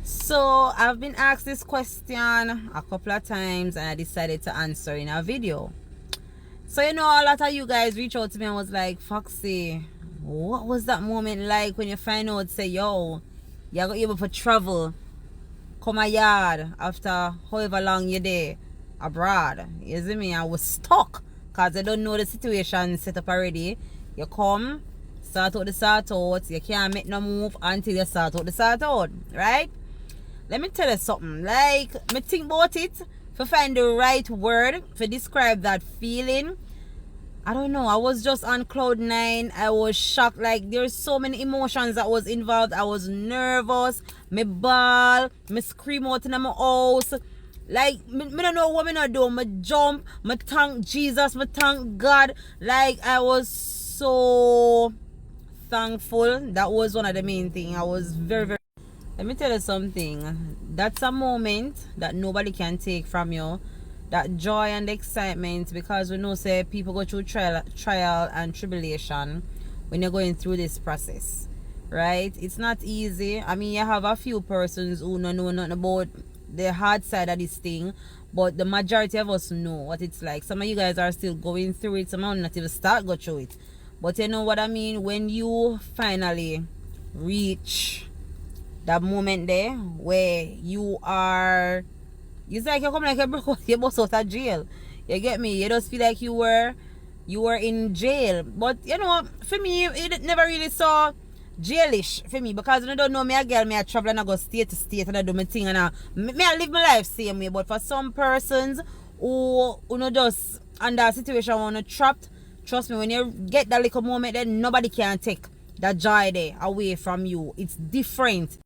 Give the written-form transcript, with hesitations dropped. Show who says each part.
Speaker 1: So I've been asked this question a couple of times and I decided to answer in a video. So a lot of you guys reach out to me and was like, Foxy, what was that moment like when you find out, say, yo, you're able to travel, come a yard after however long you're there abroad. You see me? I was stuck because I don't know the situation set up already. You come, sort out, you can't make no move until you sort out, right? Let me tell you something. Like, me think about it to find the right word to describe that feeling. I don't know. I was just on cloud nine. I was shocked. Like, there's so many emotions that was involved. I was nervous. Me bawl. Me scream out in my house. Like, me don't know what me not do. Me jump. Me thank Jesus. Me thank God. Like, I was so thankful. That was one of the main things. I was very, very... Let me tell you something. That's a moment that nobody can take from you. That joy and excitement, because we know say people go through trial and tribulation when you're going through this process, right? It's not easy. I mean, you have a few persons who don't know nothing about the hard side of this thing, but the majority of us know what it's like. Some of you guys are still going through it. Some of not even start go through it. But you know what I mean? When you finally reach that moment there where you are, it's like you come like you bust out of jail. You get me? You just feel like you were in jail. But for me, it never really saw jailish for me, because I don't know me a girl, me a travel and I go state to state and I do my thing and I live my life same way. But for some persons who just under a situation when you're trapped, trust me, when you get that little moment, then nobody can take that joy there away from you. It's different.